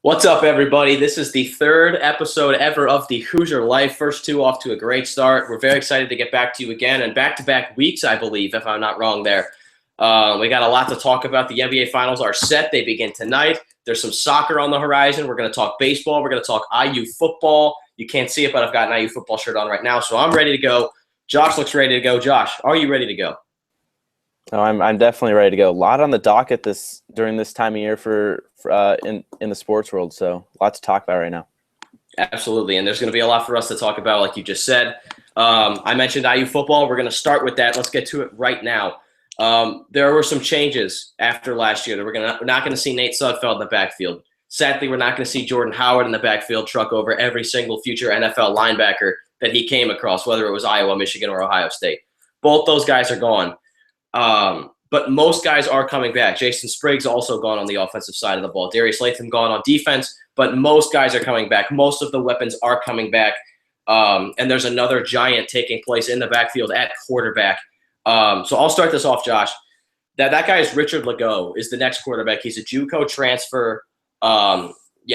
What's up, everybody? This is the third episode ever of the Hoosier Life. First two off to a great start. We're very excited to get back to you again, and back-to-back weeks, I believe, if I'm not wrong there. We got a lot to talk about. The NBA Finals are set. They begin tonight. There's some soccer on the horizon. We're going to talk baseball. We're going to talk IU football. You can't see it, but I've got an IU football shirt on right now, so I'm ready to go. Josh looks ready to go. Josh, are you ready to go? Oh, I'm definitely ready to go. A lot on the docket during this time of year for in the sports world, so a lot to talk about right now. Absolutely, and there's going to be a lot for us to talk about, like you just said. I mentioned IU football. We're going to start with that. Let's get to it right now. There were some changes after last year. We're not going to see Nate Sudfeld in the backfield. Sadly, we're not going to see Jordan Howard in the backfield truck over every single future NFL linebacker that he came across, whether it was Iowa, Michigan, or Ohio State. Both those guys are gone. But most guys are coming back. Jason Spriggs also gone on the offensive side of the ball. Darius Latham gone on defense, but most guys are coming back. Most of the weapons are coming back. And there's another giant taking place in the backfield at quarterback. So I'll start this off, Josh. That guy is Richard Legault, is the next quarterback. He's a JUCO transfer.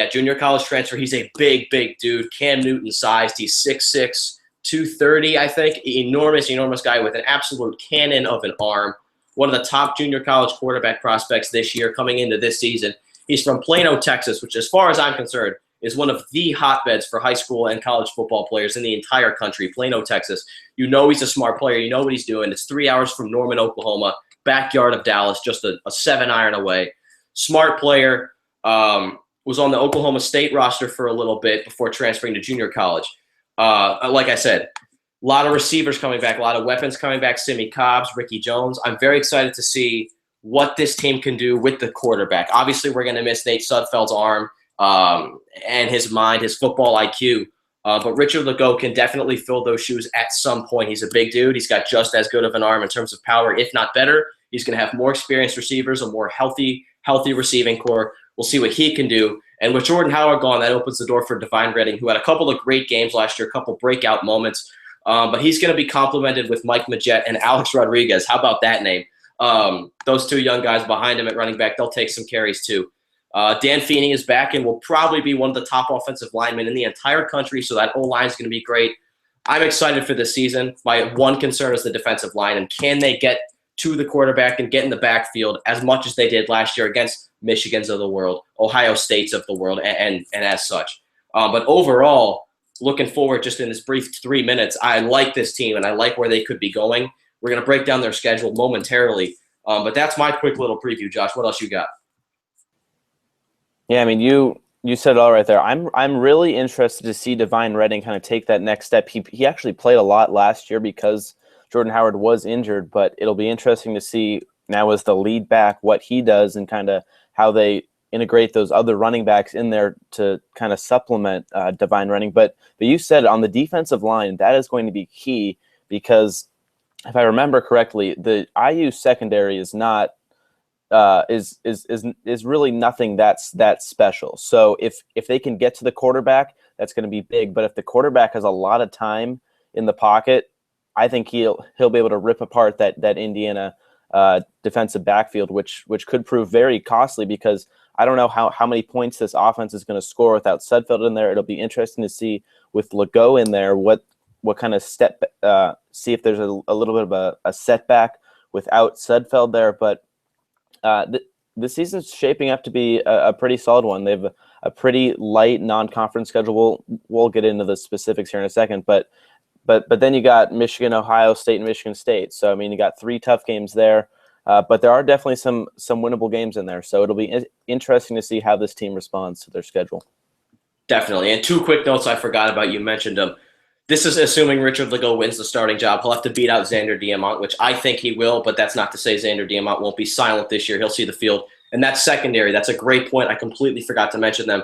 Junior college transfer. He's a big dude. Cam Newton sized. He's 6'6", 230, I think. Enormous guy with an absolute cannon of an arm. One of the top junior college quarterback prospects this year coming into this season. He's from Plano, Texas, which, as far as I'm concerned, is one of the hotbeds for high school and college football players in the entire country. Plano, Texas. You know he's a smart player. You know what he's doing. It's 3 hours from Norman, Oklahoma, backyard of Dallas, just a 7-iron away. Smart player. Was on the Oklahoma State roster for a little bit before transferring to junior college. Like I said, a lot of receivers coming back, a lot of weapons coming back, Simi Cobbs, Ricky Jones. I'm very excited to see what this team can do with the quarterback. Obviously, we're going to miss Nate Sudfeld's arm and his mind, his football IQ. But Richard Legault can definitely fill those shoes at some point. He's a big dude. He's got just as good of an arm in terms of power, if not better. He's going to have more experienced receivers, a more healthy receiving core. We'll see what he can do. And with Jordan Howard gone, that opens the door for Divine Redding, who had a couple of great games last year, a couple breakout moments. But he's going to be complemented with Mike Majette and Alex Rodriguez. How about that name? Those two young guys behind him at running back, they'll take some carries too. Dan Feeney is back and will probably be one of the top offensive linemen in the entire country, so that O-line is going to be great. I'm excited for this season. My one concern is the defensive line, and can they get to the quarterback and get in the backfield as much as they did last year against Michigans of the world, Ohio States of the world, and as such. But overall, looking forward just in this brief 3 minutes, I like this team, and I like where they could be going. We're going to break down their schedule momentarily. But that's my quick little preview, Josh. What else you got? Yeah, I mean, you said it all right there. I'm really interested to see Divine Redding kind of take that next step. He actually played a lot last year because Jordan Howard was injured, but it'll be interesting to see now as the lead back what he does and kind of how they integrate those other running backs in there to kind of supplement Divine Redding. But you said on the defensive line, that is going to be key because if I remember correctly, the IU secondary is not is really nothing that's that special. So if they can get to the quarterback, that's going to be big. But if the quarterback has a lot of time in the pocket, I think he'll be able to rip apart that Indiana defensive backfield, which could prove very costly because I don't know how many points this offense is going to score without Sudfeld in there. It'll be interesting to see with Legault in there what kind of step see if there's a little bit of a setback without Sudfeld there. But the season's shaping up to be a pretty solid one. They have a pretty light non-conference schedule. We'll get into the specifics here in a second, but then you got Michigan, Ohio State, and Michigan State. So, I mean, you got 3 tough games there. But there are definitely some winnable games in there. So it'll be interesting to see how this team responds to their schedule. Definitely. And 2 quick notes I forgot about. You mentioned them. This is assuming Richard Legault wins the starting job. He'll have to beat out Xander Diamont, which I think he will, but that's not to say Xander Diamont won't be silent this year. He'll see the field. And that's secondary. That's a great point. I completely forgot to mention them.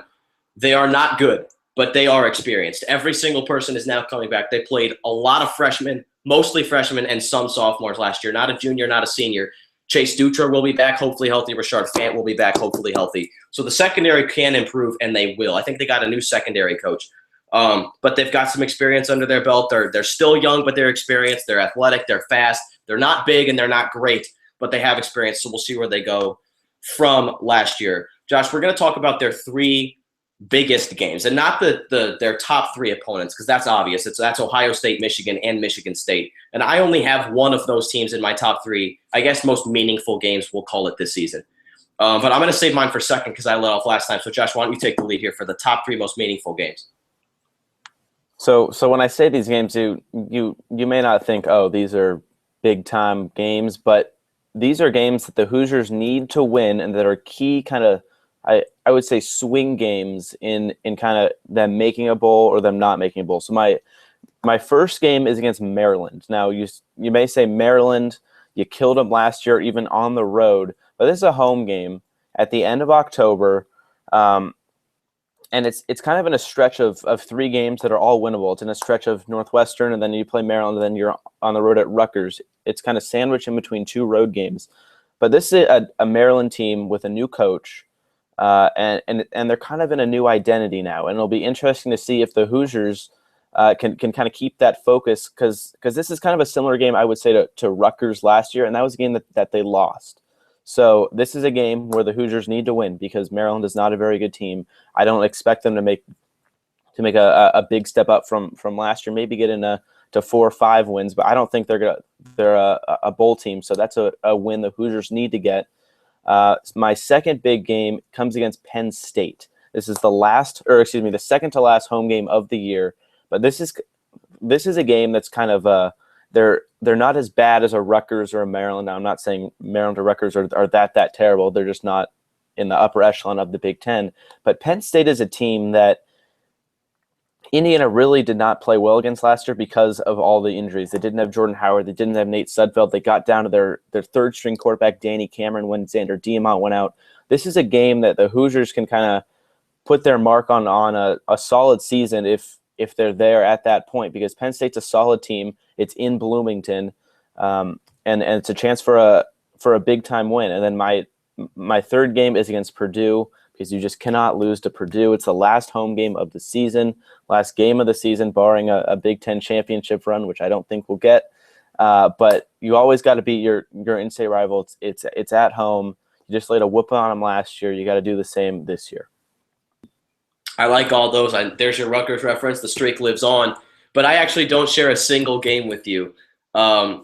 They are not good, but they are experienced. Every single person is now coming back. They played a lot of freshmen, mostly freshmen, and some sophomores last year. Not a junior, not a senior. Chase Dutra will be back, hopefully healthy. Rashard Fant will be back, hopefully healthy. So the secondary can improve, and they will. I think they got a new secondary coach. But they've got some experience under their belt. They're still young, but they're experienced. They're athletic. They're fast. They're not big, and they're not great, but they have experience. So we'll see where they go from last year. Josh, we're going to talk about their 3 biggest games, and not their top three opponents, because that's obvious. That's Ohio State, Michigan, and Michigan State. And I only have one of those teams in my top three, I guess, most meaningful games, we'll call it, this season. But I'm going to save mine for second because I let off last time. So Josh, why don't you take the lead here for the top three most meaningful games? So when I say these games, you may not think, oh, these are big time games, but these are games that the Hoosiers need to win and that are key kind of, I would say, swing games in kind of them making a bowl or them not making a bowl. So my first game is against Maryland. Now you may say, Maryland, you killed them last year even on the road, but this is a home game at the end of October. And it's kind of in a stretch of three games that are all winnable. It's in a stretch of Northwestern, and then you play Maryland, and then you're on the road at Rutgers. It's kind of sandwiched in between two road games. But this is a Maryland team with a new coach, and they're kind of in a new identity now. And it'll be interesting to see if the Hoosiers can kind of keep that focus, because this is kind of a similar game, I would say, to Rutgers last year, and that was a game that they lost. So this is a game where the Hoosiers need to win because Maryland is not a very good team. I don't expect them to make a big step up from last year. Maybe get to 4 or 5 wins, but I don't think they're a bowl team. So that's a win the Hoosiers need to get. My second big game comes against Penn State. This is the second to last home game of the year. But this is a game that's kind of they're not as bad as a Rutgers or a Maryland. Now, I'm not saying Maryland or Rutgers are that terrible. They're just not in the upper echelon of the Big Ten. But Penn State is a team that Indiana really did not play well against last year because of all the injuries. They didn't have Jordan Howard. They didn't have Nate Sudfeld. They got down to their third-string quarterback, Danny Cameron, when Xander Diamont went out. This is a game that the Hoosiers can kind of put their mark on a solid season if they're there at that point, because Penn State's a solid team. It's in Bloomington, and it's a chance for a big time win. And then my third game is against Purdue, because you just cannot lose to Purdue. It's the last home game of the season, last game of the season, barring a Big Ten championship run, which I don't think we'll get. But you always got to beat your in-state rival. It's at home. You just laid a whoop on them last year. You got to do the same this year. I like all those. There's your Rutgers reference. The streak lives on. But I actually don't share a single game with you,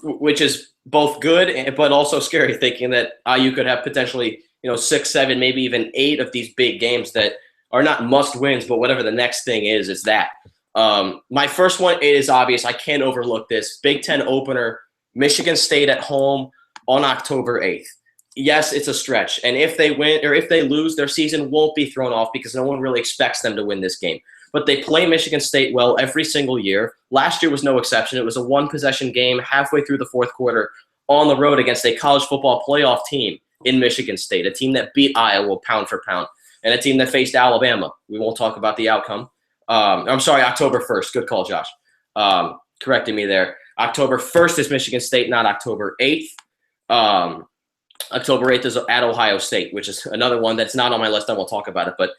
which is both good but also scary, thinking that you could have potentially 6, 7, maybe even 8 of these big games that are not must wins, but whatever the next thing is that. My first one, it is obvious. I can't overlook this. Big Ten opener, Michigan State at home on October 8th. Yes, it's a stretch. And if they win or if they lose, their season won't be thrown off because no one really expects them to win this game. But they play Michigan State well every single year. Last year was no exception. It was a one-possession game halfway through the fourth quarter on the road against a college football playoff team in Michigan State, a team that beat Iowa pound for pound, and a team that faced Alabama. We won't talk about the outcome. I'm sorry, October 1st. Good call, Josh. Correcting me there. October 1st is Michigan State, not October 8th. October 8th is at Ohio State, which is another one that's not on my list, and we'll talk about it. But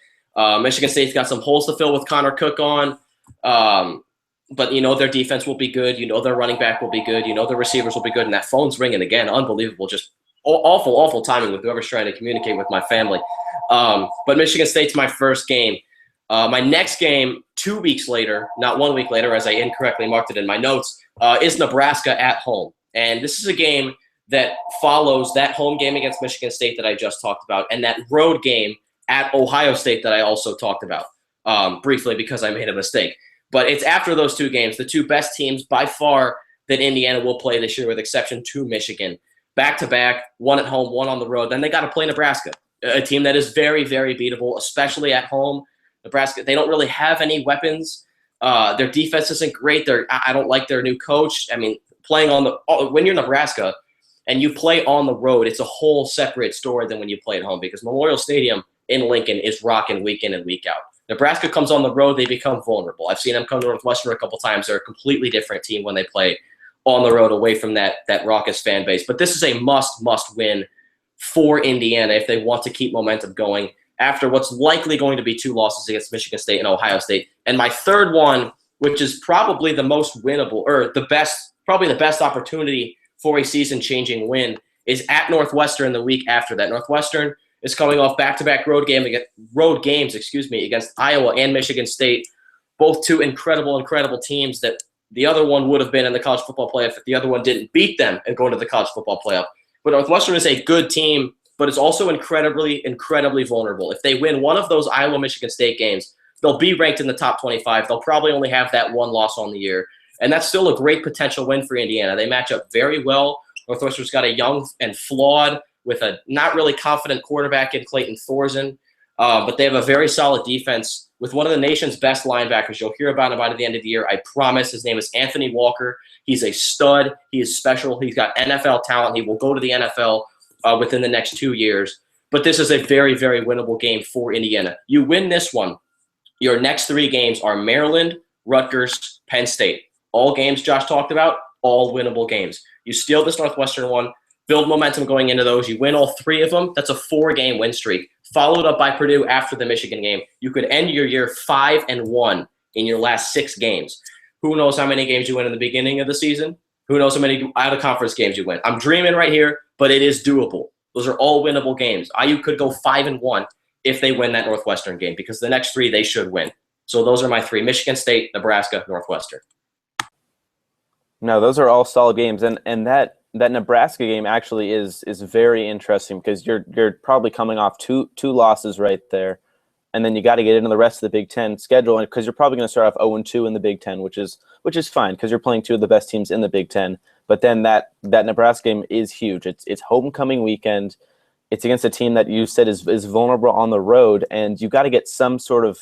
Michigan State's got some holes to fill with Connor Cook on. But their defense will be good. Their running back will be good. Their receivers will be good. And that phone's ringing again. Unbelievable. Just awful timing with whoever's trying to communicate with my family. But Michigan State's my first game. My next game, 2 weeks later, not 1 week later, as I incorrectly marked it in my notes, is Nebraska at home. And this is a game that follows that home game against Michigan State that I just talked about and that road game at Ohio State that I also talked about briefly because I made a mistake. But it's after those two games, the two best teams by far that Indiana will play this year with exception to Michigan. Back-to-back, one at home, one on the road. Then they got to play Nebraska, a team that is very, very beatable, especially at home. Nebraska, they don't really have any weapons. Their defense isn't great. I don't like their new coach. I mean, playing when you're Nebraska and you play on the road, it's a whole separate story than when you play at home because Memorial Stadium in Lincoln is rocking week in and week out. Nebraska comes on the road, they become vulnerable. I've seen them come to Northwestern a couple times. They're a completely different team when they play on the road away from that raucous fan base. But this is a must win for Indiana if they want to keep momentum going after what's likely going to be 2 losses against Michigan State and Ohio State. And my third one, which is probably the most winnable or probably the best opportunity for a season-changing win, is at Northwestern the week after that. Northwestern is coming off back-to-back road games, against Iowa and Michigan State, both two incredible teams that the other one would have been in the college football playoff if the other one didn't beat them and go into the college football playoff. But Northwestern is a good team, but it's also incredibly vulnerable. If they win one of those Iowa-Michigan State games, they'll be ranked in the top 25. They'll probably only have that one loss on the year. And that's still a great potential win for Indiana. They match up very well. Northwestern's got a young and flawed with a not really confident quarterback in Clayton Thorson. But they have a very solid defense with one of the nation's best linebackers. You'll hear about him by the end of the year. I promise. His name is Anthony Walker. He's a stud. He is special. He's got NFL talent. He will go to the NFL within the next 2 years. But this is a very winnable game for Indiana. You win this one, your next 3 games are Maryland, Rutgers, Penn State. All games Josh talked about, all winnable games. You steal this Northwestern one, build momentum going into those. You win all 3 of them. That's a 4-game win streak, followed up by Purdue after the Michigan game. You could end your year 5-1 in your last 6 games. Who knows how many games you win in the beginning of the season? Who knows how many out-of-conference games you win? I'm dreaming right here, but it is doable. Those are all winnable games. IU could go 5-1 if they win that Northwestern game, because the next 3 they should win. So those are my 3: Michigan State, Nebraska, Northwestern. No, those are all solid games, and that Nebraska game actually is very interesting because you're probably coming off two losses right there, and then you got to get into the rest of the Big Ten schedule, because you're probably going to start off 0-2 in the Big Ten, which is fine because you're playing 2 of the best teams in the Big Ten. But then that Nebraska game is huge. It's homecoming weekend. It's against a team that you said is vulnerable on the road, and you got to get some sort of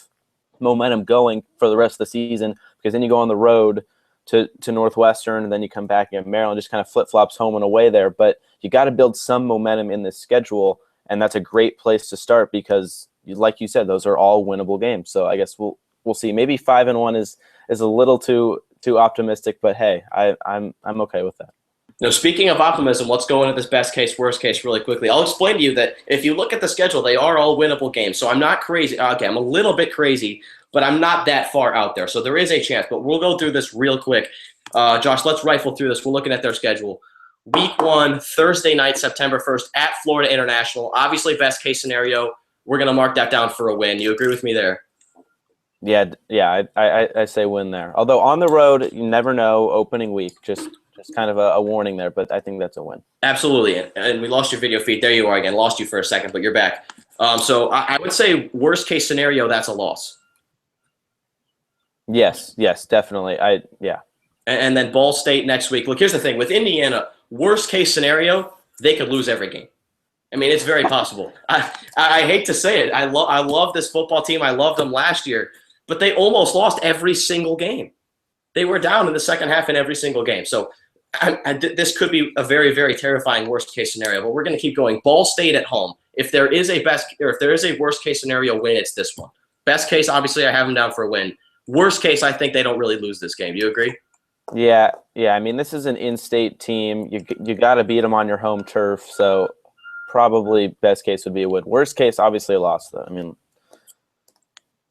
momentum going for the rest of the season, because then you go on the road to Northwestern, and then you come back and Maryland, just kind of flip-flops home and away there. But you got to build some momentum in this schedule, and that's a great place to start because, like you said, those are all winnable games. So I guess we'll see. Maybe 5-1 is a little too optimistic, but hey, I'm okay with that. Now, speaking of optimism, let's go into this best case, worst case really quickly. I'll explain to you that if you look at the schedule, they are all winnable games. So I'm not crazy. Okay, I'm a little bit crazy, but I'm not that far out there. So there is a chance, but we'll go through this real quick. Josh, let's rifle through this. We're looking at their schedule. Week 1, Thursday night, September 1st at Florida International. Obviously, best case scenario, we're going to mark that down for a win. You agree with me there? Yeah, I say win there. Although on the road, you never know, opening week, just kind of a warning there, but I think that's a win. Absolutely. And we lost your video feed. There you are again. Lost you for a second, but you're back. So I would say worst case scenario, that's a loss. Yes, definitely. And then Ball State next week. Look, here's the thing. With Indiana, worst case scenario, they could lose every game. I mean, it's very possible. I hate to say it. I love this football team. I loved them last year, but they almost lost every single game. They were down in the second half in every single game. So this could be a very terrifying worst case scenario, but we're going to keep going. Ball State at home. If there is a worst case scenario win, it's this one. Best case, obviously, I have them down for a win. Worst case, I think they don't really lose this game. You agree? Yeah. I mean, this is an in-state team. You got to beat them on your home turf. So probably best case would be a win. Worst case, obviously a loss, though. I mean,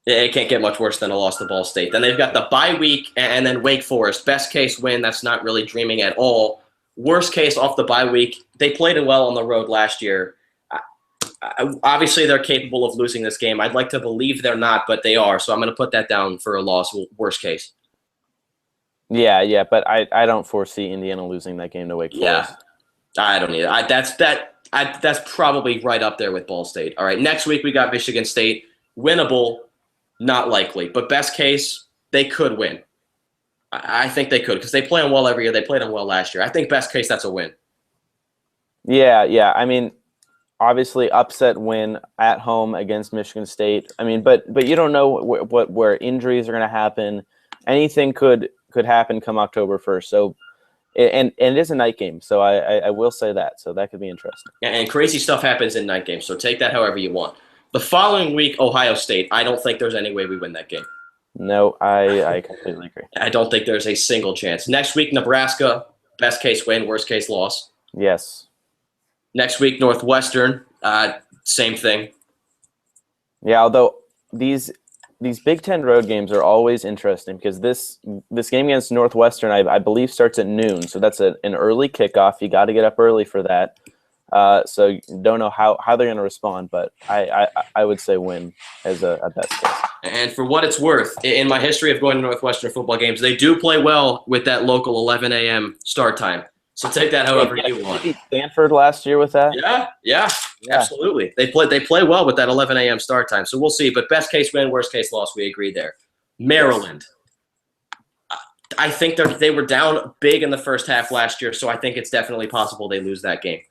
yeah, it can't get much worse than a loss to Ball State. Then they've got the bye week and then Wake Forest. Best case win, that's not really dreaming at all. Worst case off the bye week, they played it well on the road last year. Obviously, they're capable of losing this game. I'd like to believe they're not, but they are. So I'm going to put that down for a loss, worst case. Yeah, but I don't foresee Indiana losing that game to Wake Forest. Yeah, I don't either. That's probably right up there with Ball State. All right, next week we got Michigan State. Winnable. Not likely, but best case, they could win. I think they could because they play them well every year. They played them well last year. I think best case, that's a win. Yeah. I mean, obviously upset win at home against Michigan State. I mean, but you don't know where injuries are going to happen. Anything could happen come October 1st. So, and it is a night game. So I will say that. So that could be interesting. And crazy stuff happens in night games. So take that however you want. The following week, Ohio State. I don't think there's any way we win that game. No, I completely agree. I don't think there's a single chance. Next week, Nebraska. Best case win, worst case loss. Yes. Next week, Northwestern. Same thing. Yeah, although these Big Ten road games are always interesting because this game against Northwestern, I believe, starts at noon. So that's an early kickoff. You got to get up early for that. So don't know how they're going to respond, but I would say win as a best case. And for what it's worth, in my history of going to Northwestern football games, they do play well with that local 11 a.m. start time. So take that however you want. They beat Stanford last year with that. Yeah, absolutely. They play well with that 11 a.m. start time. So we'll see. But best case win, worst case loss, we agree there. Maryland. Yes. I think they were down big in the first half last year, so I think it's definitely possible they lose that game.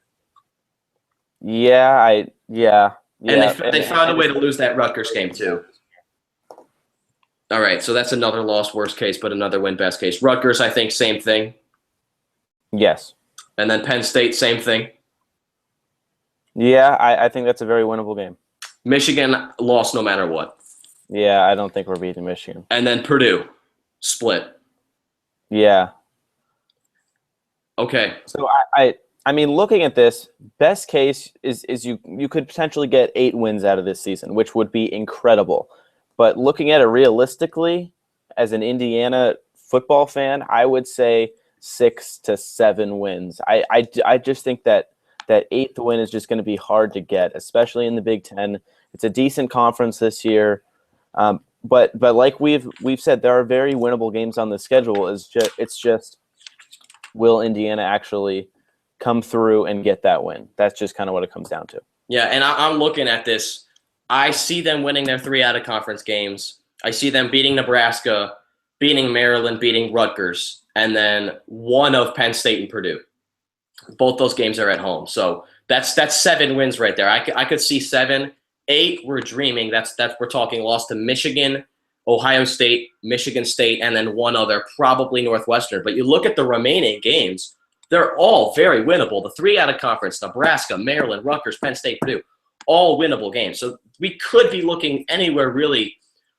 Yeah. And they found a way to lose that Rutgers game too. All right, so that's another loss, worst case, but another win, best case. Rutgers, I think, same thing. Yes. And then Penn State, same thing. Yeah, I think that's a very winnable game. Michigan lost no matter what. Yeah, I don't think we're beating Michigan. And then Purdue, split. Yeah. Okay. So I mean, looking at this, best case is you could potentially get 8 wins out of this season, which would be incredible. But looking at it realistically, as an Indiana football fan, I would say 6 to 7 wins. I just think that 8th win is just going to be hard to get, especially in the Big Ten. It's a decent conference this year, but like we've said, there are very winnable games on the schedule. It's just will Indiana actually come through and get that win? That's just kind of what it comes down to. Yeah, and I'm looking at this. I see them winning their 3 out-of-conference games. I see them beating Nebraska, beating Maryland, beating Rutgers, and then one of Penn State and Purdue. Both those games are at home. So that's 7 wins right there. I could see 7. 8, we're dreaming. That's we're talking loss to Michigan, Ohio State, Michigan State, and then one other, probably Northwestern. But you look at the remaining games, they're all very winnable. The 3 out-of-conference, Nebraska, Maryland, Rutgers, Penn State, Purdue, all winnable games. So we could be looking anywhere really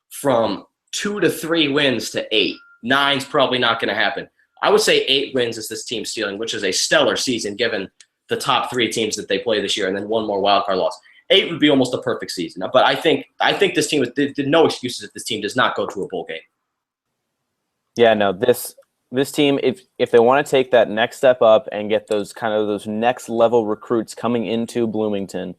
from 2 to 3 wins to 8. 9's probably not going to happen. I would say 8 wins is this team's ceiling, which is a stellar season given the top 3 teams that they play this year, and then one more wildcard loss. 8 would be almost a perfect season. But I think this team – there's no excuses if this team does not go to a bowl game. Yeah, no, this team, if they want to take that next step up and get those next level recruits coming into Bloomington,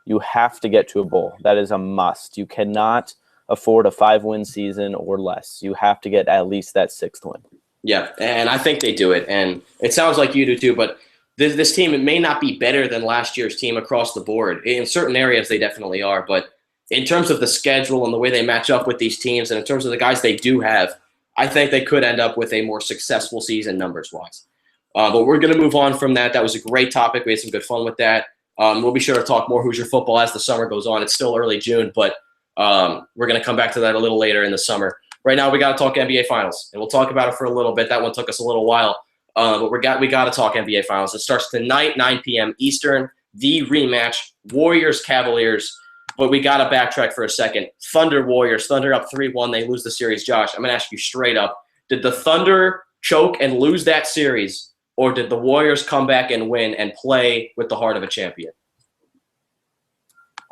you have to get to a bowl. That is a must. You cannot afford a 5-win season or less. You have to get at least that 6th win. Yeah, and I think they do it. And it sounds like you do too, but this team, it may not be better than last year's team across the board. In certain areas, they definitely are. But in terms of the schedule and the way they match up with these teams and in terms of the guys they do have, I think they could end up with a more successful season numbers-wise. But we're going to move on from that. That was a great topic. We had some good fun with that. We'll be sure to talk more Hoosier football as the summer goes on. It's still early June, but we're going to come back to that a little later in the summer. Right now, we got to talk NBA Finals, and we'll talk about it for a little bit. That one took us a little while, but we got to talk NBA Finals. It starts tonight, 9 p.m. Eastern, the rematch, Warriors-Cavaliers. But we got to backtrack for a second. Thunder-Warriors. Thunder up 3-1. They lose the series. Josh, I'm going to ask you straight up. Did the Thunder choke and lose that series, or did the Warriors come back and win and play with the heart of a champion?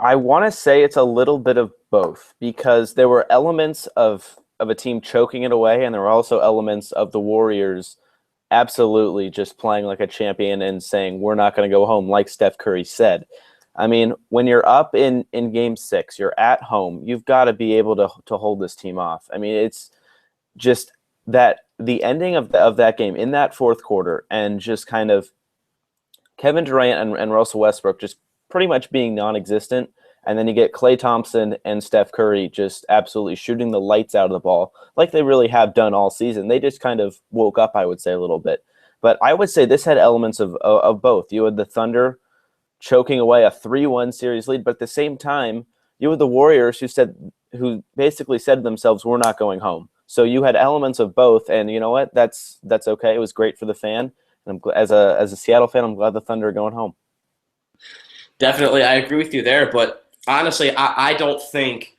I want to say it's a little bit of both, because there were elements of a team choking it away, and there were also elements of the Warriors absolutely just playing like a champion and saying, we're not going to go home, like Steph Curry said. I mean, when you're up in Game 6, you're at home, you've got to be able to hold this team off. I mean, it's just that the ending of that game in that fourth quarter, and just kind of Kevin Durant and Russell Westbrook just pretty much being non-existent, and then you get Klay Thompson and Steph Curry just absolutely shooting the lights out of the ball like they really have done all season. They just kind of woke up, I would say, a little bit. But I would say this had elements of both. You had the Thunder choking away a 3-1 series lead, but at the same time, you had the Warriors who basically said to themselves, we're not going home. So you had elements of both, and you know what? That's okay. It was great for the fan. And as a Seattle fan, I'm glad the Thunder are going home. Definitely, I agree with you there. But honestly, I don't think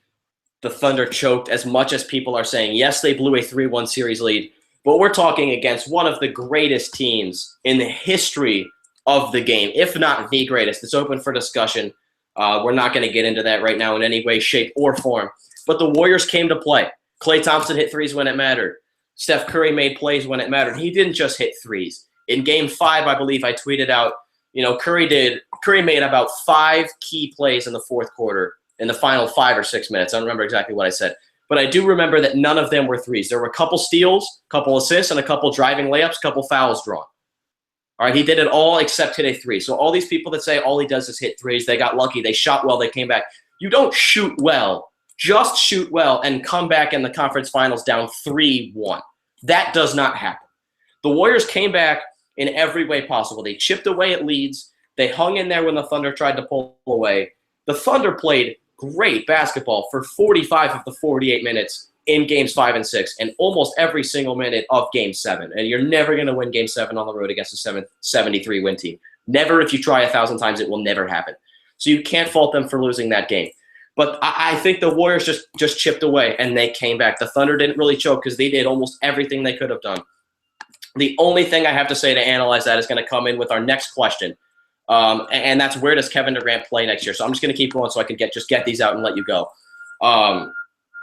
the Thunder choked as much as people are saying. Yes, they blew a 3-1 series lead, but we're talking against one of the greatest teams in the history of the game, if not the greatest. It's open for discussion. We're not going to get into that right now in any way, shape, or form. But the Warriors came to play. Klay Thompson hit threes when it mattered. Steph Curry made plays when it mattered. He didn't just hit threes. In Game 5, I believe I tweeted out Curry made about 5 key plays in the fourth quarter in the final 5 or 6 minutes. I don't remember exactly what I said. But I do remember that none of them were threes. There were a couple steals, a couple assists, and a couple driving layups, a couple fouls drawn. All right, he did it all except hit a three. So all these people that say all he does is hit threes, they got lucky, they shot well, they came back. You don't shoot well, just shoot well, and come back in the conference finals down 3-1. That does not happen. The Warriors came back in every way possible. They chipped away at leads. They hung in there when the Thunder tried to pull away. The Thunder played great basketball for 45 of the 48 minutes in games 5 and 6 and almost every single minute of game 7. And you're never going to win game 7 on the road against a 73 win team. Never. If you try 1,000 times, it will never happen. So you can't fault them for losing that game. But I think the Warriors just chipped away and they came back. The Thunder didn't really choke because they did almost everything they could have done. The only thing I have to say to analyze that is going to come in with our next question. And that's, where does Kevin Durant play next year? So I'm just going to keep going so I can get these out and let you go.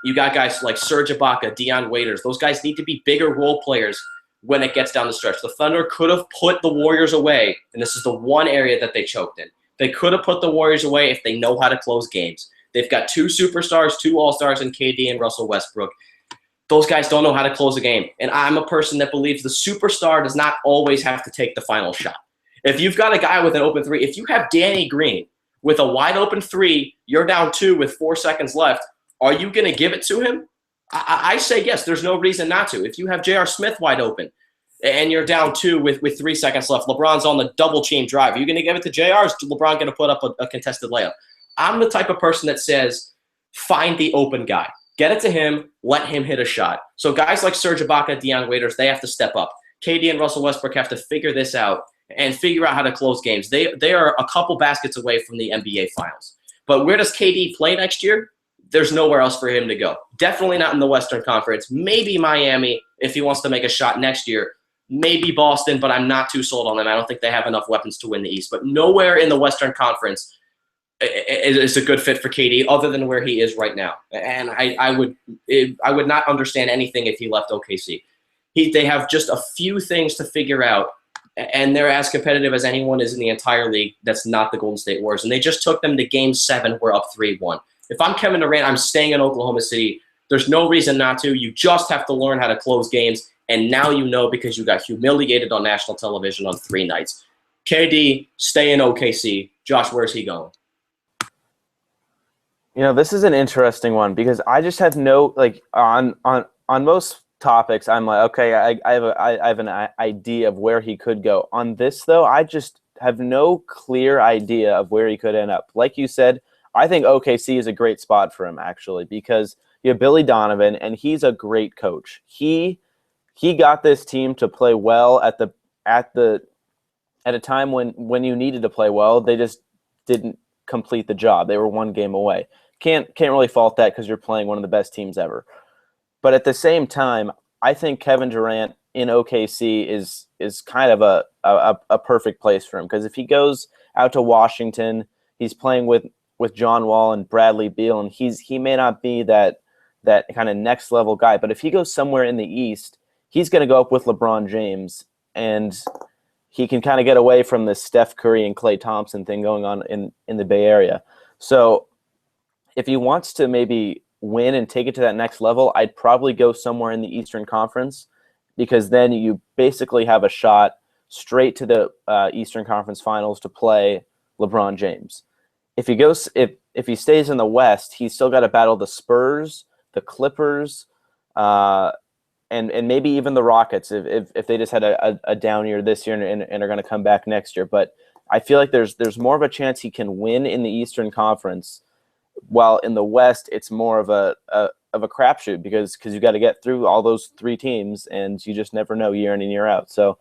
You got guys like Serge Ibaka, Dion Waiters. Those guys need to be bigger role players when it gets down the stretch. The Thunder could have put the Warriors away, and this is the one area that they choked in. They could have put the Warriors away if they know how to close games. They've got 2 superstars, 2 all-stars, and KD and Russell Westbrook. Those guys don't know how to close a game. And I'm a person that believes the superstar does not always have to take the final shot. If you've got a guy with an open 3, if you have Danny Green with a wide open 3, you're down 2 with 4 seconds left, are you going to give it to him? I say yes. There's no reason not to. If you have J.R. Smith wide open and you're down 2 with 3 seconds left, LeBron's on the double team drive, are you going to give it to J.R.? Is LeBron going to put up a contested layup? I'm the type of person that says find the open guy. Get it to him. Let him hit a shot. So guys like Serge Ibaka, Dion Waiters, they have to step up. KD and Russell Westbrook have to figure this out and figure out how to close games. They are a couple baskets away from the NBA Finals. But where does KD play next year? There's nowhere else for him to go. Definitely not in the Western Conference. Maybe Miami if he wants to make a shot next year. Maybe Boston, but I'm not too sold on them. I don't think they have enough weapons to win the East. But nowhere in the Western Conference is a good fit for KD other than where he is right now. And I would not understand anything if he left OKC. They have just a few things to figure out, and they're as competitive as anyone is in the entire league that's not the Golden State Warriors. And they just took them to Game 7. We're up 3-1. If I'm Kevin Durant, I'm staying in Oklahoma City. There's no reason not to. You just have to learn how to close games, and now you know because you got humiliated on national television on 3 nights. KD, stay in OKC. Josh, where's he going? This is an interesting one because I just have no, on most topics, I'm like, okay, I have an idea of where he could go. On this, though, I just have no clear idea of where he could end up. Like you said, I think OKC is a great spot for him, actually, because you have Billy Donovan, and he's a great coach. He got this team to play well at a time when you needed to play well. They just didn't complete the job. They were 1 game away. Can't really fault that because you're playing one of the best teams ever. But at the same time, I think Kevin Durant in OKC is kind of a perfect place for him, because if he goes out to Washington, he's playing with John Wall and Bradley Beal, and he may not be that kind of next level guy. But if he goes somewhere in the East, he's going to go up with LeBron James, and he can kind of get away from the Steph Curry and Klay Thompson thing going on in the Bay Area. So if he wants to maybe win and take it to that next level, I'd probably go somewhere in the Eastern Conference, because then you basically have a shot straight to the Eastern Conference Finals to play LeBron James. If he stays in the West, he's still got to battle the Spurs, the Clippers, and maybe even the Rockets if they just had a down year this year and are going to come back next year. But I feel like there's more of a chance he can win in the Eastern Conference, while in the West it's more of a crapshoot because you got to get through all those 3 teams, and you just never know year in and year out. So,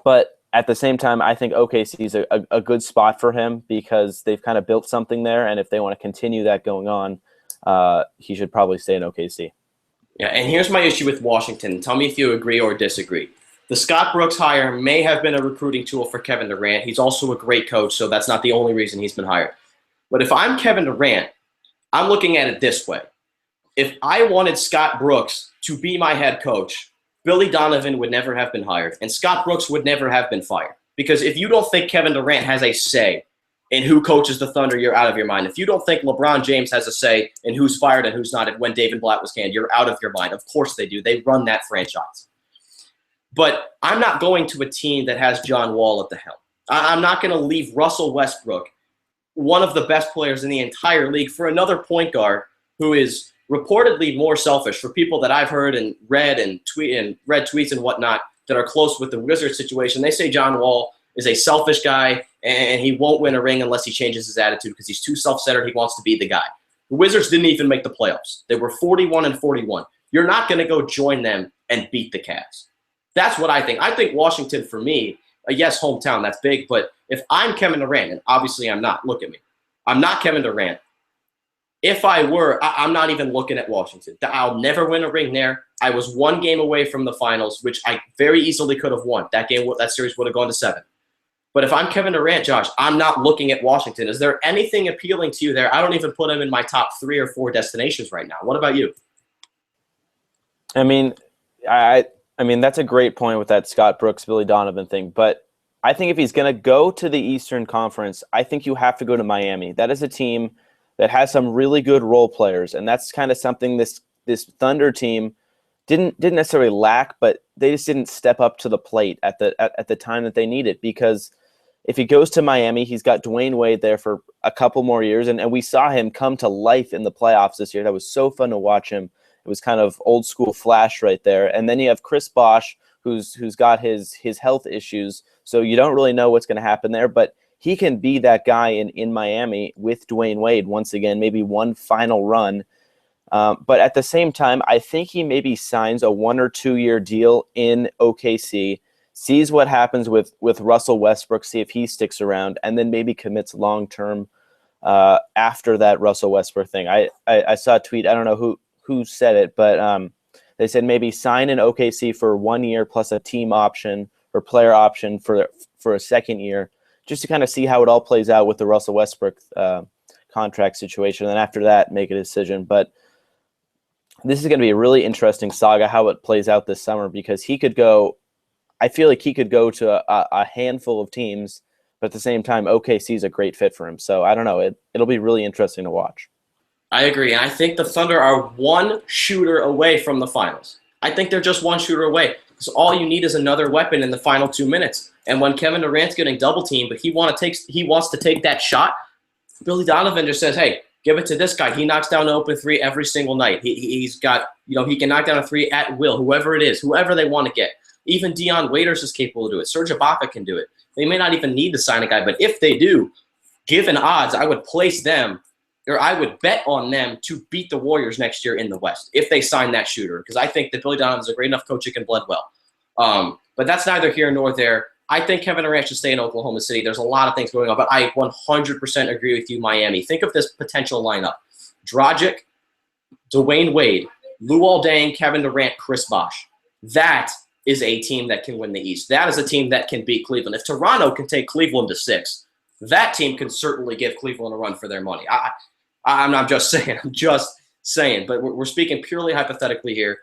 but at the same time, I think OKC is a good spot for him because they've kind of built something there, and if they want to continue that going on, he should probably stay in OKC. Yeah, and here's my issue with Washington. Tell me if you agree or disagree. The Scott Brooks hire may have been a recruiting tool for Kevin Durant. He's also a great coach, so that's not the only reason he's been hired. But if I'm Kevin Durant, I'm looking at it this way. If I wanted Scott Brooks to be my head coach, Billy Donovan would never have been hired, and Scott Brooks would never have been fired. Because if you don't think Kevin Durant has a say in who coaches the Thunder, you're out of your mind. If you don't think LeBron James has a say in who's fired and who's not, and when David Blatt was canned, you're out of your mind. Of course they do. They run that franchise. But I'm not going to a team that has John Wall at the helm. I'm not going to leave Russell Westbrook, one of the best players in the entire league, for another point guard who is reportedly more selfish. For people that I've heard and read tweets and whatnot that are close with the Wizards situation, they say John Wall is a selfish guy and he won't win a ring unless he changes his attitude because he's too self-centered. He wants to be the guy. The Wizards didn't even make the playoffs. They were 41-41. You're not going to go join them and beat the Cavs. That's what I think. I think Washington, for me, yes, hometown, that's big. But if I'm Kevin Durant, and obviously I'm not, look at me. I'm not Kevin Durant. If I were, I'm not even looking at Washington. I'll never win a ring there. I was one game away from the finals, which I very easily could have won. That series would have gone to 7. But if I'm Kevin Durant, Josh, I'm not looking at Washington. Is there anything appealing to you there? I don't even put them in my top 3 or 4 destinations right now. What about you? I mean, that's a great point with that Scott Brooks, Billy Donovan thing. But I think if he's going to go to the Eastern Conference, I think you have to go to Miami. That is a team that has some really good role players, and that's kind of something this Thunder team didn't necessarily lack, but they just didn't step up to the plate at the time that they need it. Because if he goes to Miami, he's got Dwayne Wade there for a couple more years, and we saw him come to life in the playoffs this year. That was so fun to watch him. It was kind of old school Flash right there. And then you have Chris Bosh, who's got his health issues, so you don't really know what's going to happen there. But he can be that guy in Miami with Dwayne Wade once again, maybe one final run. But at the same time, I think he maybe signs a 1 or 2 year deal in OKC, sees what happens with Russell Westbrook, see if he sticks around, and then maybe commits long term after that Russell Westbrook thing. I saw a tweet. I don't know who said it, but they said maybe sign in OKC for 1 year plus a team option or player option for a second year, just to kind of see how it all plays out with the Russell Westbrook contract situation. And then after that, make a decision. But this is going to be a really interesting saga how it plays out this summer, because he could go. I feel like he could go to a handful of teams, but at the same time, OKC is a great fit for him. So I don't know. It'll be really interesting to watch. I agree, and I think the Thunder are one shooter away from the finals. I think they're just one shooter away. So all you need is another weapon in the final 2 minutes. And when Kevin Durant's getting double teamed, but he wants to take that shot, Billy Donovan just says, "Hey, give it to this guy. He knocks down an open 3 every single night. He's got, he can knock down a 3 at will, whoever it is, whoever they want to get. Even Deion Waiters is capable of doing it. Serge Ibaka can do it. They may not even need to sign a guy, but if they do, given odds, I would place them, or I would bet on them to beat the Warriors next year in the West if they sign that shooter, because I think that Billy Donovan's a great enough coach who can blend well. But that's neither here nor there. I think Kevin Durant should stay in Oklahoma City. There's a lot of things going on, but I 100% agree with you, Miami. Think of this potential lineup. Dragic, Dwayne Wade, Luol Deng, Kevin Durant, Chris Bosh. That is a team that can win the East. That is a team that can beat Cleveland. If Toronto can take Cleveland to 6, that team can certainly give Cleveland a run for their money. I'm not just saying. I'm just saying. But we're speaking purely hypothetically here.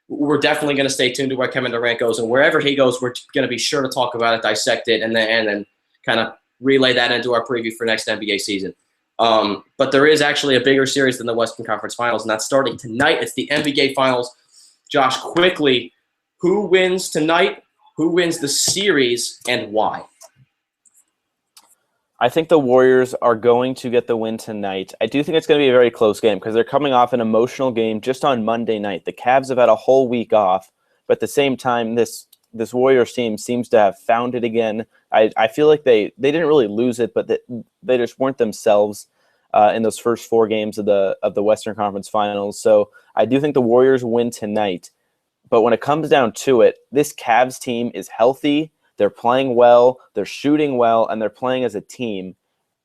We're definitely going to stay tuned to where Kevin Durant goes, and wherever he goes, we're going to be sure to talk about it, dissect it, and then kind of relay that into our preview for next NBA season. But there is actually a bigger series than the Western Conference Finals, and that's starting tonight. It's the NBA Finals. Josh, quickly, who wins tonight? Who wins the series, and why? I think the Warriors are going to get the win tonight. I do think it's going to be a very close game because they're coming off an emotional game just on Monday night. The Cavs have had a whole week off, but at the same time, this Warriors team seems to have found it again. I feel like they didn't really lose it, but they just weren't themselves in those first 4 games of the Western Conference Finals. So I do think the Warriors win tonight. But when it comes down to it, this Cavs team is healthy. They're playing well, they're shooting well, and they're playing as a team.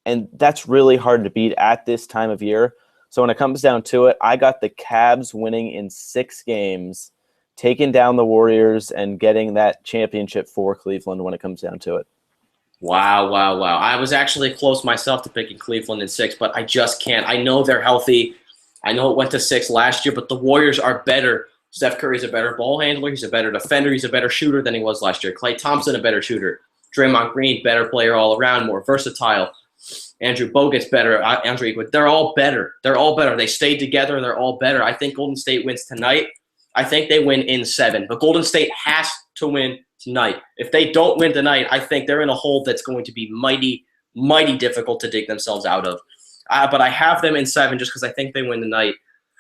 And that's really hard to beat at this time of year. So when it comes down to it, I got the Cavs winning in 6 games, taking down the Warriors and getting that championship for Cleveland when it comes down to it. Wow. I was actually close myself to picking Cleveland in 6, but I just can't. I know they're healthy. I know it went to 6 last year, but the Warriors are better. Steph Curry's a better ball handler. He's a better defender. He's a better shooter than he was last year. Klay Thompson, a better shooter. Draymond Green, better player all around, more versatile. Andrew Bogut's better. Andrew Iguodala, they're all better. They're all better. They stayed together. They're all better. I think Golden State wins tonight. I think they win in 7. But Golden State has to win tonight. If they don't win tonight, I think they're in a hole that's going to be mighty, mighty difficult to dig themselves out of. But I have them in 7 just because I think they win tonight.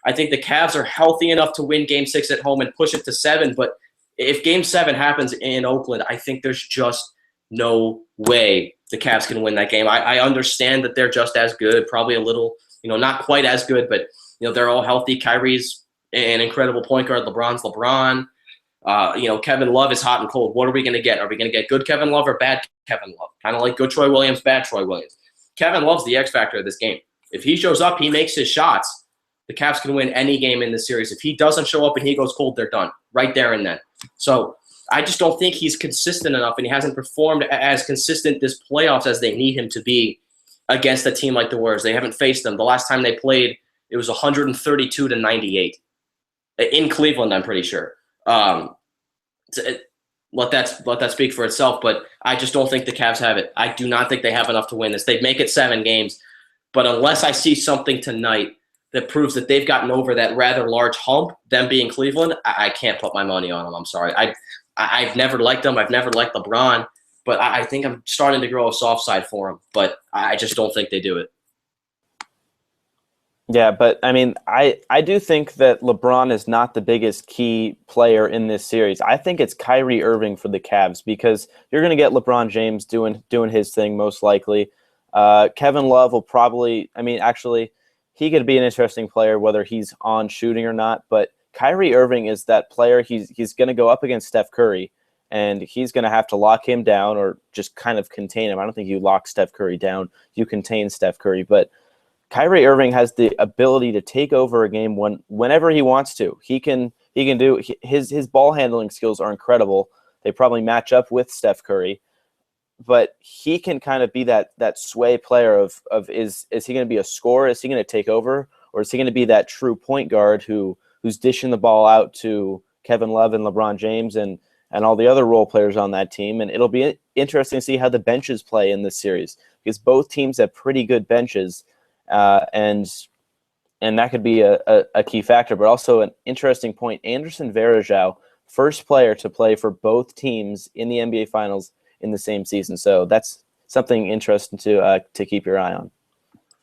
I think the Cavs are healthy enough to win Game 6 at home and push it to 7. But if Game 7 happens in Oakland, I think there's just no way the Cavs can win that game. I understand that they're just as good, probably a little, not quite as good, but, they're all healthy. Kyrie's an incredible point guard. LeBron's LeBron. Kevin Love is hot and cold. What are we going to get? Are we going to get good Kevin Love or bad Kevin Love? Kind of like good Troy Williams, bad Troy Williams. Kevin Love's the X factor of this game. If he shows up, he makes his shots, the Cavs can win any game in this series. If he doesn't show up and he goes cold, they're done right there and then. So I just don't think he's consistent enough, and he hasn't performed as consistent this playoffs as they need him to be against a team like the Warriors. They haven't faced them. The last time they played, it was 132-98 in Cleveland, I'm pretty sure. Let that speak for itself, but I just don't think the Cavs have it. I do not think they have enough to win this. They'd make it 7 games, but unless I see something tonight that proves that they've gotten over that rather large hump, them being Cleveland, I can't put my money on them. I'm sorry. I've never liked them. I've never liked LeBron, but I think I'm starting to grow a soft side for them, but I just don't think they do it. Yeah, but I mean, I do think that LeBron is not the biggest key player in this series. I think it's Kyrie Irving for the Cavs, because you're going to get LeBron James doing his thing most likely. Kevin Love will probably, actually, he could be an interesting player whether he's on shooting or not. But Kyrie Irving is that player. He's going to go up against Steph Curry, and he's going to have to lock him down or just kind of contain him. I don't think you lock Steph Curry down. You contain Steph Curry, but Kyrie Irving has the ability to take over a game whenever he wants to. He can do his ball handling skills are incredible. They probably match up with Steph Curry, but he can kind of be that sway player of is he going to be a scorer? Is he going to take over, or is he going to be that true point guard who's dishing the ball out to Kevin Love and LeBron James and all the other role players on that team? And it'll be interesting to see how the benches play in this series, because both teams have pretty good benches. And that could be a key factor, but also an interesting point. Anderson Varejao, first player to play for both teams in the NBA Finals in the same season. So that's something interesting to keep your eye on.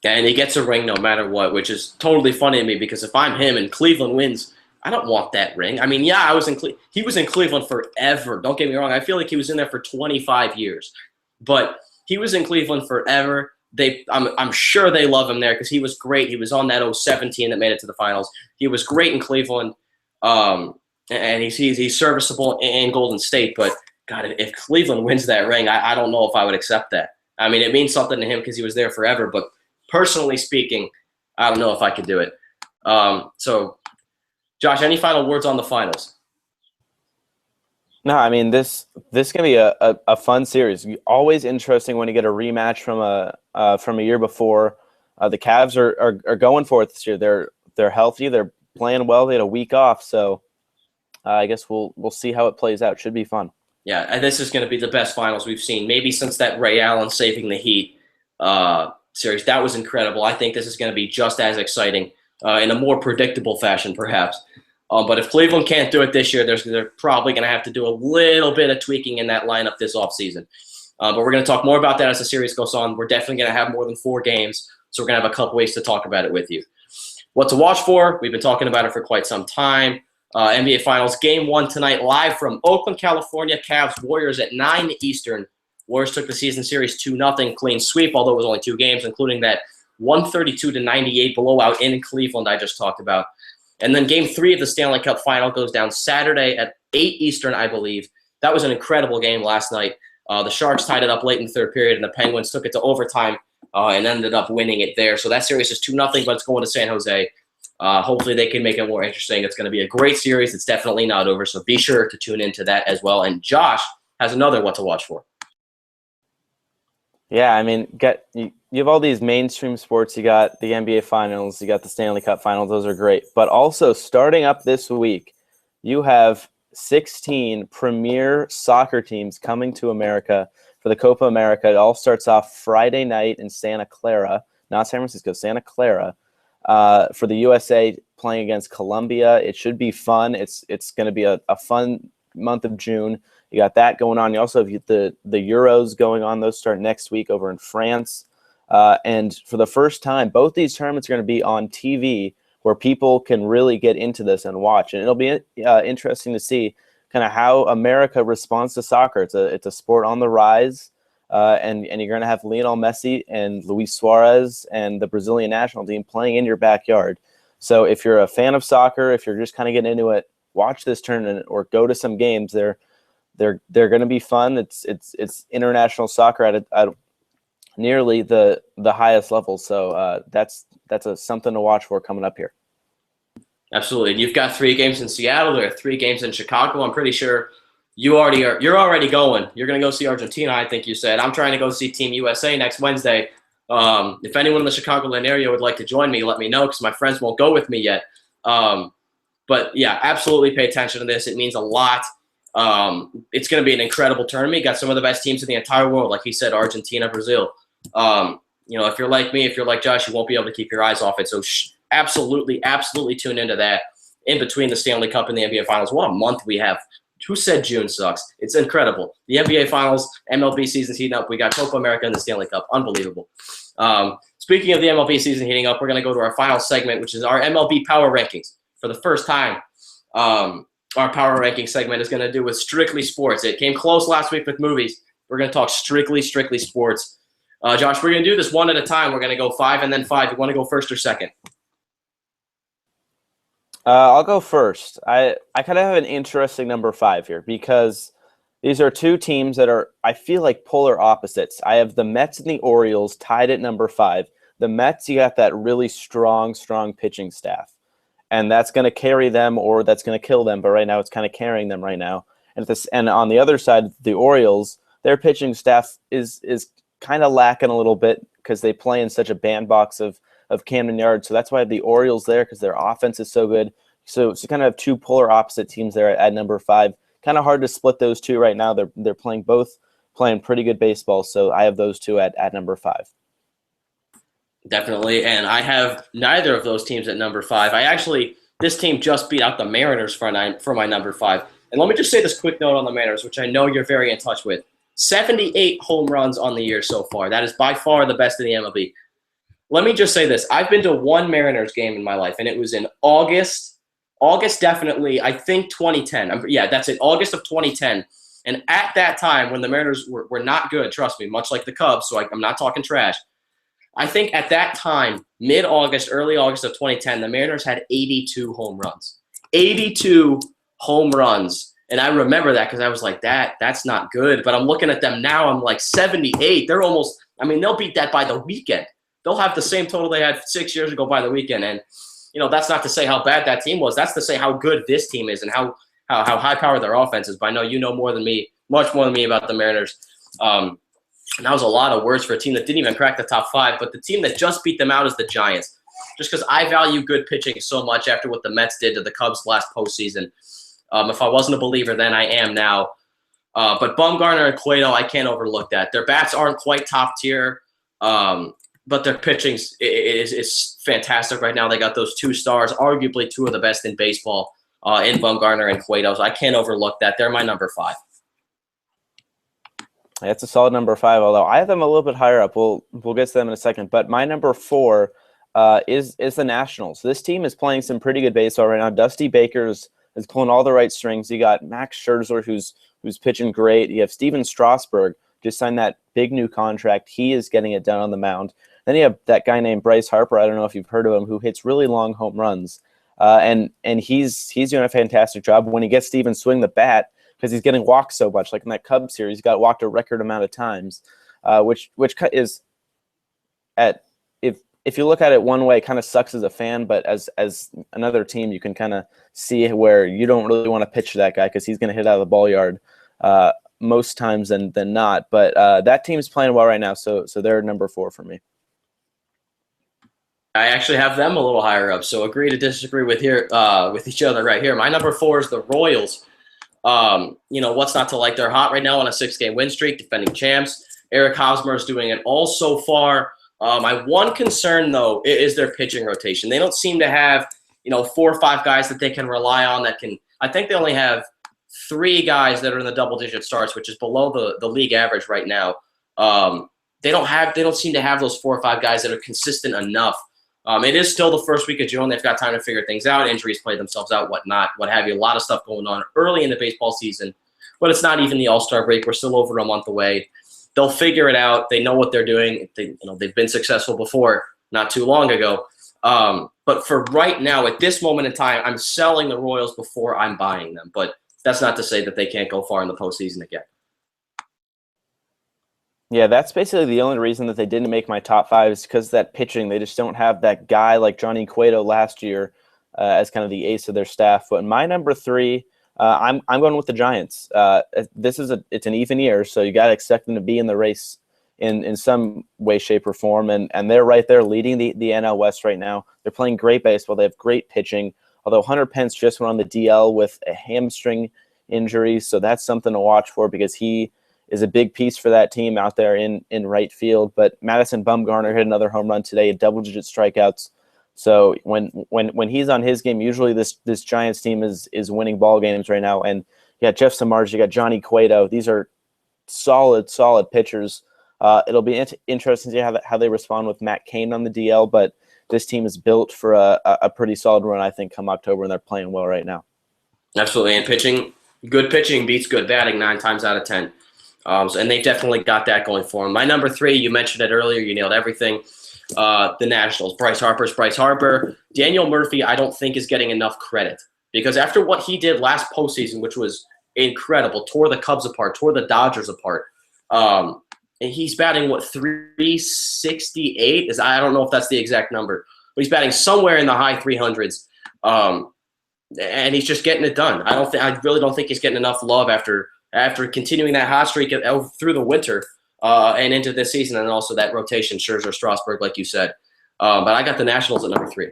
Yeah, and he gets a ring no matter what, which is totally funny to me, because if I'm him and Cleveland wins, I don't want that ring. I mean, yeah, he was in Cleveland forever. Don't get me wrong. I feel like he was in there for 25 years, but he was in Cleveland forever. I'm sure they love him there because he was great. He was on that 07 team that made it to the finals. He was great in Cleveland, and he's serviceable in Golden State. But, God, if Cleveland wins that ring, I don't know if I would accept that. I mean, it means something to him because he was there forever. But personally speaking, I don't know if I could do it. So, Josh, any final words on the finals? No, I mean, this can be a fun series. Always interesting when you get a rematch from a year before. The Cavs are going for it this year. They're healthy. They're playing well. They had a week off, so I guess we'll see how it plays out. Should be fun. Yeah, and this is going to be the best finals we've seen, maybe since that Ray Allen saving the Heat series. That was incredible. I think this is going to be just as exciting in a more predictable fashion, perhaps. But if Cleveland can't do it this year, they're probably going to have to do a little bit of tweaking in that lineup this offseason. But we're going to talk more about that as the series goes on. We're definitely going to have more than 4 games, so we're going to have a couple ways to talk about it with you. What to watch for? We've been talking about it for quite some time. NBA Finals Game 1 tonight, live from Oakland, California. Cavs Warriors at 9 Eastern. Warriors took the season series 2-0, clean sweep, although it was only 2 games, including that 132-98 blowout in Cleveland I just talked about. And then Game 3 of the Stanley Cup Final goes down Saturday at 8 Eastern, I believe. That was an incredible game last night. The Sharks tied it up late in the third period, and the Penguins took it to overtime and ended up winning it there. So that series is 2-0, but it's going to San Jose. Hopefully they can make it more interesting. It's going to be a great series. It's definitely not over, so be sure to tune into that as well. And Josh has another what to watch for. Yeah, I mean, you have all these mainstream sports. You got the NBA Finals, you got the Stanley Cup Finals. Those are great. But also, starting up this week, you have 16 premier soccer teams coming to America for for the Copa America. It all starts off Friday night in Santa Clara, not San Francisco, Santa Clara, for the USA playing against Colombia. It should be fun. It's going to be a fun month of June. You got that going on. You also have the Euros going on. Those start next week over in France. And for the first time, both these tournaments are going to be on TV where people can really get into this and watch. And it'll be interesting to see kind of how America responds to soccer. It's a sport on the rise. And you're going to have Lionel Messi and Luis Suarez and the Brazilian national team playing in your backyard. So if you're a fan of soccer, if you're just kind of getting into it, watch this tournament or go to some games. They're going to be fun. It's international soccer at nearly the highest level. So that's something to watch for coming up here. Absolutely. And you've got 3 games in Seattle. There are 3 games in Chicago. I'm pretty sure you're already going. You're going to go see Argentina, I think you said. I'm trying to go see Team USA next Wednesday. If anyone in the Chicagoland area would like to join me, let me know because my friends won't go with me yet. But yeah, absolutely pay attention to this. It means a lot. It's going to be an incredible tournament. You got some of the best teams in the entire world, like he said, Argentina, Brazil. If you're like me, if you're like Josh, you won't be able to keep your eyes off it. So absolutely tune into that in between the Stanley Cup and the NBA Finals. What a month we have. Who said June sucks? It's incredible. The NBA Finals, MLB season's heating up. We got Copa America and the Stanley Cup. Unbelievable. Speaking of the MLB season heating up, we're going to go to our final segment, which is our MLB Power Rankings. For the first time, our Power Ranking segment is going to do with strictly sports. It came close last week with movies. We're going to talk strictly sports. Josh, we're going to do this one at a time. We're going to go 5 and then 5. You want to go first or second? I'll go first. I kind of have an interesting number 5 here because these are 2 teams that are, I feel like, polar opposites. I have the Mets and the Orioles tied at number 5. The Mets, you got that really strong pitching staff. And that's going to carry them or that's going to kill them. But right now it's kind of carrying them right now. And on the other side, the Orioles, their pitching staff is kind of lacking a little bit because they play in such a bandbox of Camden Yards. So that's why I have the Orioles there because their offense is so good. So kind of have 2 polar opposite teams there at number 5. Kind of hard to split those 2 right now. They're playing pretty good baseball. So I have those 2 at number 5. Definitely, and I have neither of those teams at number 5. This team just beat out the Mariners for my number 5. And let me just say this quick note on the Mariners, which I know you're very in touch with. 78 home runs on the year so far. That is by far the best in the MLB. Let me just say this. I've been to 1 Mariners game in my life, and it was in August. August definitely, I think 2010. That's it, August of 2010. And at that time, when the Mariners were not good, trust me, much like the Cubs, so I'm not talking trash. I think at that time, mid-August, early August of 2010, the Mariners had 82 home runs. 82 home runs. And I remember that because I was like, that's not good. But I'm looking at them now, I'm like 78. They're almost, they'll beat that by the weekend. They'll have the same total they had 6 years ago by the weekend. And, that's not to say how bad that team was. That's to say how good this team is and how high-powered their offense is. But I know you know more than me, much more than me about the Mariners. And that was a lot of words for a team that didn't even crack the top 5. But the team that just beat them out is the Giants. Just because I value good pitching so much after what the Mets did to the Cubs last postseason. If I wasn't a believer then, I am now. But Bumgarner and Cueto, I can't overlook that. Their bats aren't quite top tier, but their pitching is fantastic right now. They got those 2 stars, arguably 2 of the best in baseball, in Bumgarner and Cueto. So I can't overlook that. They're my number 5. That's a solid number 5, although I have them a little bit higher up. We'll get to them in a second. But my number 4 is the Nationals. This team is playing some pretty good baseball right now. Dusty Baker's is pulling all the right strings. You got Max Scherzer, who's pitching great. You have Steven Strasburg, just signed that big new contract. He is getting it done on the mound. Then you have that guy named Bryce Harper. I don't know if you've heard of him, who hits really long home runs. And he's doing a fantastic job when he gets to even swing the bat because he's getting walked so much. Like in that Cubs series, he got walked a record amount of times, which is if you look at it one way, it kind of sucks as a fan, but as another team, you can kind of see where you don't really want to pitch to that guy because he's going to hit out of the ball yard most times than not. But that team's playing well right now, so they're number 4 for me. I actually have them a little higher up, so agree to disagree with each other right here. My number 4 is the Royals. What's not to like? They're hot right now on a 6-game win streak, defending champs. Eric Hosmer is doing it all so far. My one concern, though, is their pitching rotation. They don't seem to have, 4 or 5 guys that they can rely on that can – I think they only have 3 guys that are in the double-digit starts, which is below the league average right now. They don't seem to have those 4 or 5 guys that are consistent enough. It is still the first week of June. They've got time to figure things out. Injuries play themselves out, whatnot, what have you. A lot of stuff going on early in the baseball season, but it's not even the All-Star break. We're still over a month away. They'll figure it out. They know what they're doing. They've been successful before, not too long ago. But for right now, at this moment in time, I'm selling the Royals before I'm buying them. But that's not to say that they can't go far in the postseason again. Yeah, that's basically the only reason that they didn't make my top 5 is because of that pitching. They just don't have that guy like Johnny Cueto last year as kind of the ace of their staff. But my number 3, I'm going with the Giants. It's an even year, so you got to expect them to be in the race in some way, shape, or form. And they're right there leading the NL West right now. They're playing great baseball. They have great pitching. Although Hunter Pence just went on the DL with a hamstring injury, so that's something to watch for because he is a big piece for that team out there in right field. But Madison Bumgarner hit another home run today, double-digit strikeouts. So when he's on his game, usually this Giants team is winning ball games right now. And you got Jeff Samardzija, you got Johnny Cueto. These are solid pitchers. It'll be interesting to see how they respond with Matt Cain on the DL. But this team is built for a pretty solid run, I think, come October, and they're playing well right now. Absolutely, and good pitching beats good batting 9 times out of 10. And they definitely got that going for them. My number 3, you mentioned it earlier. You nailed everything. The Nationals. Bryce Harper. Daniel Murphy, I don't think is getting enough credit because after what he did last postseason, which was incredible, tore the Cubs apart, tore the Dodgers apart. And he's batting, 368? I don't know if that's the exact number, but he's batting somewhere in the high 300s. And he's just getting it done. I really don't think he's getting enough love after continuing that hot streak through the winter and into this season, and also that rotation, Scherzer, Strasburg, like you said. But I got the Nationals at number 3.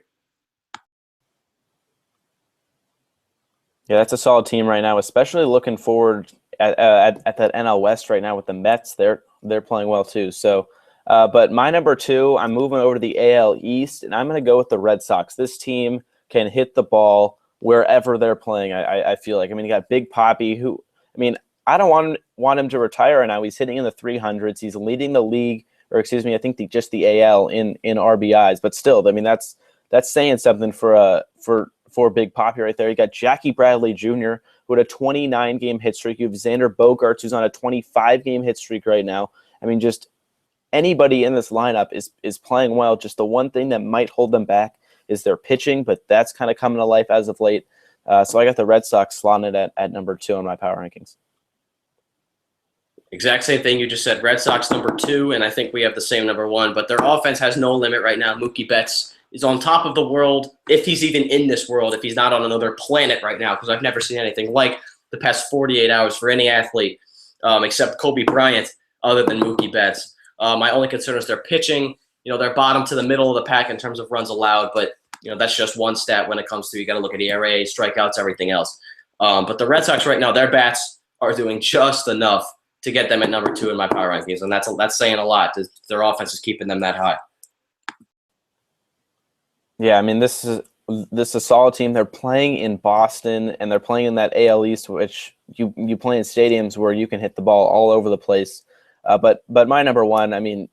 Yeah, that's a solid team right now, especially looking forward at that NL West right now with the Mets. They're playing well too. So, but my number 2, I'm moving over to the AL East, and I'm going to go with the Red Sox. This team can hit the ball wherever they're playing, I feel like. I mean, you got Big Papi, I don't want him to retire right now. He's hitting in the 300s. He's leading the league, or excuse me, I think just the AL in RBIs. But still, I mean, that's saying something for Big Papi right there. You got Jackie Bradley Jr., who had a 29-game hit streak. You have Xander Bogaerts, who's on a 25-game hit streak right now. I mean, just anybody in this lineup is playing well. Just the one thing that might hold them back is their pitching, but that's kind of coming to life as of late. So I got the Red Sox slotted at number 2 on my power rankings. Exact same thing you just said. Red Sox number 2, and I think we have the same number 1. But their offense has no limit right now. Mookie Betts is on top of the world, if he's even in this world, if he's not on another planet right now, because I've never seen anything like the past 48 hours for any athlete except Kobe Bryant, other than Mookie Betts. My only concern is their pitching. They're bottom to the middle of the pack in terms of runs allowed, but that's just one stat when it comes to, you got to look at ERA, strikeouts, everything else. But the Red Sox right now, their bats are doing just enough to get them at number 2 in my power rankings, and that's saying a lot. Their offense is keeping them that high. Yeah, I mean, this is a solid team. They're playing in Boston, and they're playing in that AL East, which you play in stadiums where you can hit the ball all over the place. But my number 1, I mean,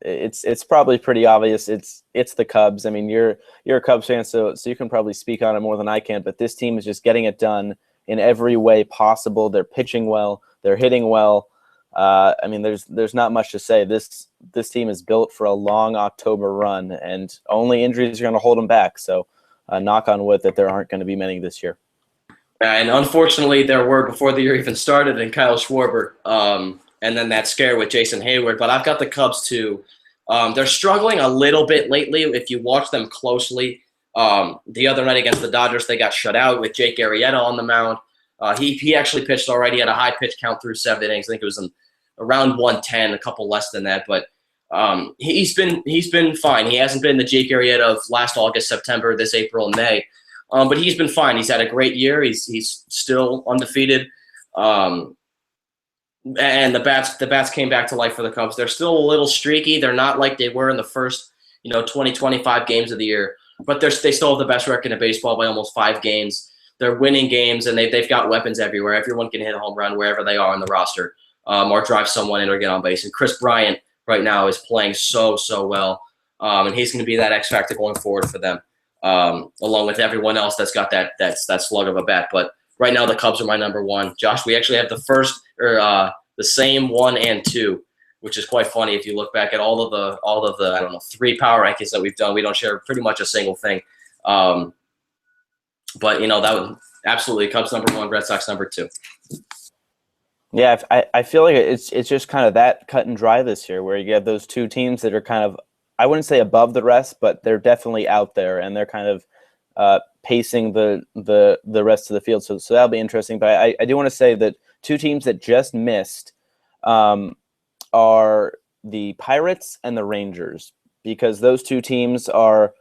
it's probably pretty obvious. It's the Cubs. I mean, you're a Cubs fan, so you can probably speak on it more than I can. But this team is just getting it done in every way possible. They're pitching well. They're hitting well. I mean, there's not much to say. This team is built for a long October run, and only injuries are going to hold them back. So, knock on wood that there aren't going to be many this year. And unfortunately, there were before the year even started, and Kyle Schwarber, and then that scare with Jason Hayward. But I've got the Cubs too. They're struggling a little bit lately. If you watch them closely, the other night against the Dodgers, they got shut out with Jake Arrieta on the mound. He actually pitched already. He had a high pitch count through 7 innings. I think it was around 110, a couple less than that. But he's been fine. He hasn't been the Jake Arrieta of last August, September, this April, and May. But he's been fine. He's had a great year. He's still undefeated. And the bats came back to life for the Cubs. They're still a little streaky. They're not like they were in the first 20, 25 games of the year, but they still have the best record in baseball by almost 5 games. They're winning games, and they've got weapons everywhere. Everyone can hit a home run wherever they are on the roster, or drive someone in or get on base. And Chris Bryant right now is playing so well, and he's going to be that X factor going forward for them, along with everyone else that's got that slug of a bat. But right now, the Cubs are my number one. Josh, we actually have the same 1 and 2, which is quite funny if you look back at all of the I don't know 3 power rankings that we've done. We don't share pretty much a single thing. But that was absolutely Cubs number 1, Red Sox number 2. Yeah, I feel like it's just kind of that cut and dry this year, where you have those 2 teams that are kind of, I wouldn't say above the rest, but they're definitely out there, and they're kind of pacing the rest of the field. So that'll be interesting. But I do want to say that 2 teams that just missed are the Pirates and the Rangers, because those 2 teams are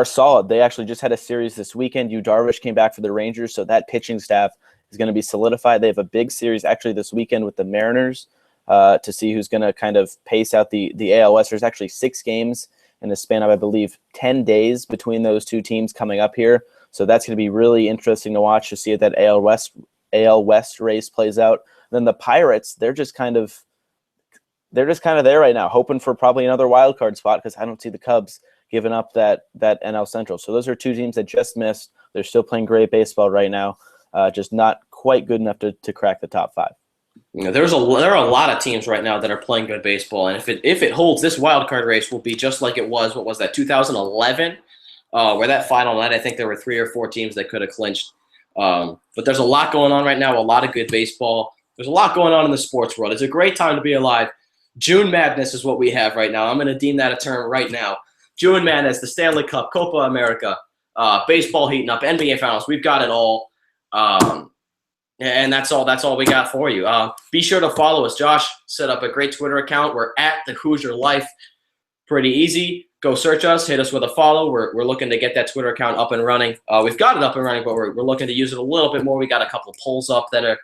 solid. They actually just had a series this weekend. Yu Darvish came back for the Rangers, so that pitching staff is going to be solidified. They have a big series actually this weekend with the Mariners to see who's going to kind of pace out the AL West. There's actually 6 games in the span of, I believe, 10 days between those 2 teams coming up here. So that's going to be really interesting to watch, to see if that AL West race plays out. Then the Pirates, they're just kind of there right now, hoping for probably another wild card spot, because I don't see the Cubs giving up that NL Central. So those are 2 teams that just missed. They're still playing great baseball right now, just not quite good enough to crack the top 5. There are a lot of teams right now that are playing good baseball, and if it holds, this wild card race will be just like it was. What was that, 2011, where that final night, I think there were 3 or 4 teams that could have clinched. But there's a lot going on right now, a lot of good baseball. There's a lot going on in the sports world. It's a great time to be alive. June Madness is what we have right now. I'm going to deem that a term right now. June Madness, the Stanley Cup, Copa America, baseball heating up, NBA Finals. We've got it all. And that's all we got for you. Be sure to follow us. Josh set up a great Twitter account. We're at the Hoosier Life. Pretty easy. Go search us. Hit us with a follow. We're looking to get that Twitter account up and running. We've got it up and running, but we're looking to use it a little bit more. We got a couple polls up that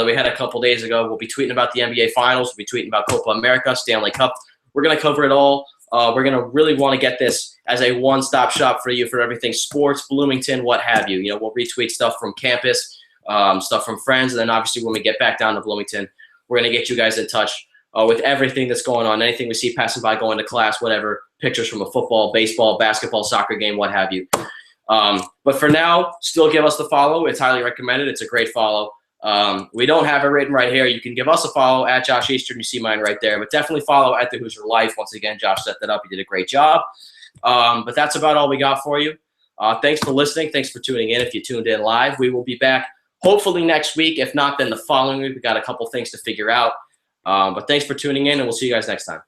we had a couple days ago. We'll be tweeting about the NBA Finals. We'll be tweeting about Copa America, Stanley Cup. We're going to cover it all. We're going to really want to get this as a one-stop shop for you for everything sports, Bloomington, what have you. We'll retweet stuff from campus, stuff from friends, and then obviously when we get back down to Bloomington, we're going to get you guys in touch with everything that's going on, anything we see passing by, going to class, whatever, pictures from a football, baseball, basketball, soccer game, what have you. But for now, still give us the follow. It's highly recommended. It's a great follow. We don't have it written right here. You can give us a follow at Josh Eastern. You see mine right there. But definitely follow at the Hoosier Life. Once again, Josh set that up. You did a great job. But that's about all we got for you. Thanks for listening. Thanks for tuning in. If you tuned in live, we will be back hopefully next week. If not, then the following week. We got a couple things to figure out. But thanks for tuning in, and we'll see you guys next time.